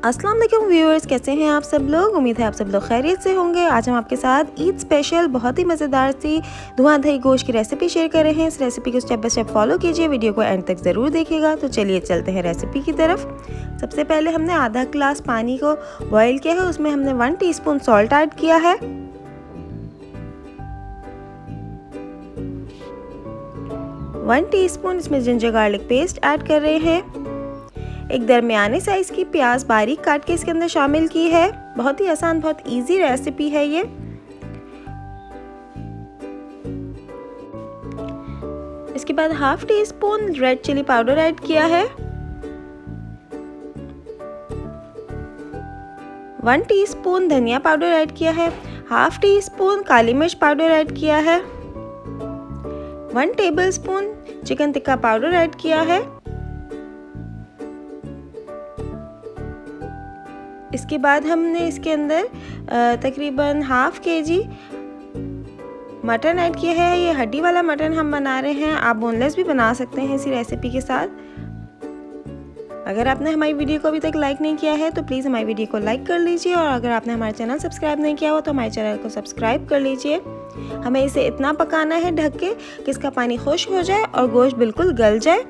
अस्सलाम वालेकुम व्यूअर्स, कैसे हैं आप सब लोग। उम्मीद है आप सब लोग खैरियत से होंगे। आज हम आपके साथ ईद स्पेशल बहुत ही मज़ेदार सी धुआं दही गोश्त की रेसिपी शेयर कर रहे हैं। इस रेसिपी को स्टेप बाय स्टेप फॉलो कीजिए, वीडियो को एंड तक ज़रूर देखिएगा। तो चलिए चलते हैं रेसिपी की तरफ। सबसे पहले हमने आधा ग्लास पानी को बॉयल किया है, उसमें हमने 1 टीस्पून सॉल्ट ऐड किया है। वन टीस्पून इसमें जिंजर गार्लिक पेस्ट ऐड कर रहे हैं। एक दरमियाने साइज की प्याज बारीक काट के इसके अंदर शामिल की है। बहुत ही आसान, बहुत इजी रेसिपी है ये। इसके बाद half teaspoon red chilli powder add किया है। 1 टीस्पून धनिया पाउडर ऐड किया है। हाफ टी स्पून काली मिर्च पाउडर ऐड किया है। 1 tablespoon chicken tikka powder add किया है। इसके बाद हमने इसके अंदर तकरीबन हाफ केजी मटन ऐड किया है। ये हड्डी वाला मटन हम बना रहे हैं, आप बोनलेस भी बना सकते हैं इसी रेसिपी के साथ। अगर आपने हमारी वीडियो को अभी तक लाइक नहीं किया है तो प्लीज़ हमारी वीडियो को लाइक कर लीजिए, और अगर आपने हमारा चैनल सब्सक्राइब नहीं किया हो तो हमारे चैनल को सब्सक्राइब कर लीजिए। हमें इसे इतना पकाना है ढक के कि इसका पानी खुश्क हो जाए और गोश्त बिल्कुल गल जाए।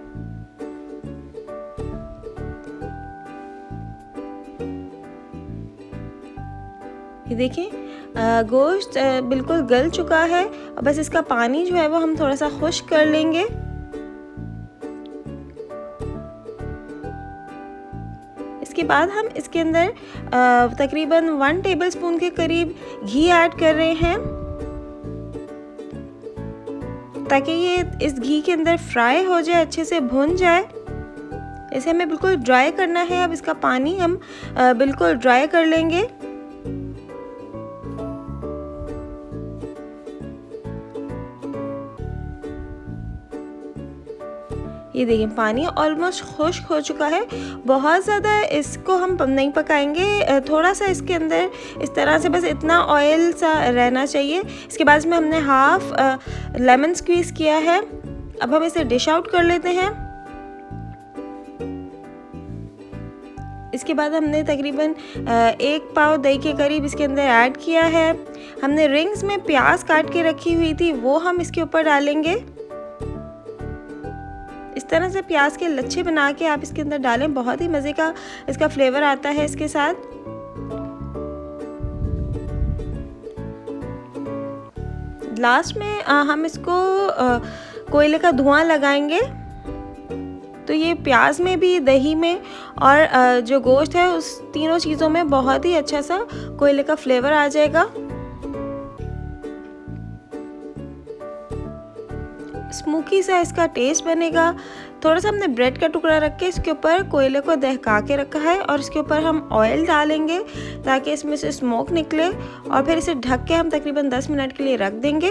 ये देखिए गोश्त बिल्कुल गल चुका है, और बस इसका पानी जो है वो हम थोड़ा सा खुश्क कर लेंगे। इसके बाद हम इसके अंदर तकरीबन 1 टेबलस्पून के करीब घी ऐड कर रहे हैं, ताकि ये इस घी के अंदर फ्राई हो जाए, अच्छे से भुन जाए। इसे हमें बिल्कुल ड्राई करना है। अब इसका पानी हम बिल्कुल ड्राई कर लेंगे। ये देखिए पानी ऑलमोस्ट खुश्क हो चुका है। बहुत ज़्यादा इसको हम नहीं पकाएंगे, थोड़ा सा इसके अंदर इस तरह से बस इतना ऑयल सा रहना चाहिए। इसके बाद में हमने हाफ लेमन स्क्वीज़ किया है। अब हम इसे डिश आउट कर लेते हैं। इसके बाद हमने तकरीबन 1 पाव दही के करीब इसके अंदर ऐड किया है। हमने रिंग्स में प्याज काट के रखी हुई थी, वो हम इसके ऊपर डालेंगे। इस तरह से प्याज के लच्छे बना के आप इसके अंदर डालें, बहुत ही मज़े का इसका फ्लेवर आता है इसके साथ। लास्ट में हम इसको कोयले का धुआं लगाएंगे, तो ये प्याज में भी, दही में और जो गोश्त है उस तीनों चीज़ों में बहुत ही अच्छा सा कोयले का फ्लेवर आ जाएगा। स्मोकी सा इसका टेस्ट बनेगा। थोड़ा सा हमने ब्रेड का टुकड़ा रख के इसके ऊपर कोयले को दहका के रखा है, और इसके ऊपर हम ऑयल डालेंगे ताकि इसमें से स्मोक निकले, और फिर इसे ढक के हम तकरीबन 10 मिनट के लिए रख देंगे,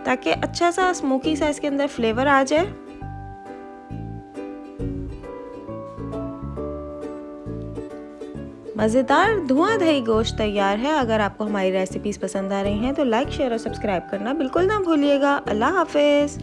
ताकि अच्छा सा स्मोकी सा इसके अंदर फ्लेवर आ जाए। मज़ेदार धुआं दही गोश्त तैयार है। अगर आपको हमारी रेसिपीज़ पसंद आ रही हैं तो लाइक, शेयर और सब्सक्राइब करना बिल्कुल ना भूलिएगा। अल्लाह हाफिज़।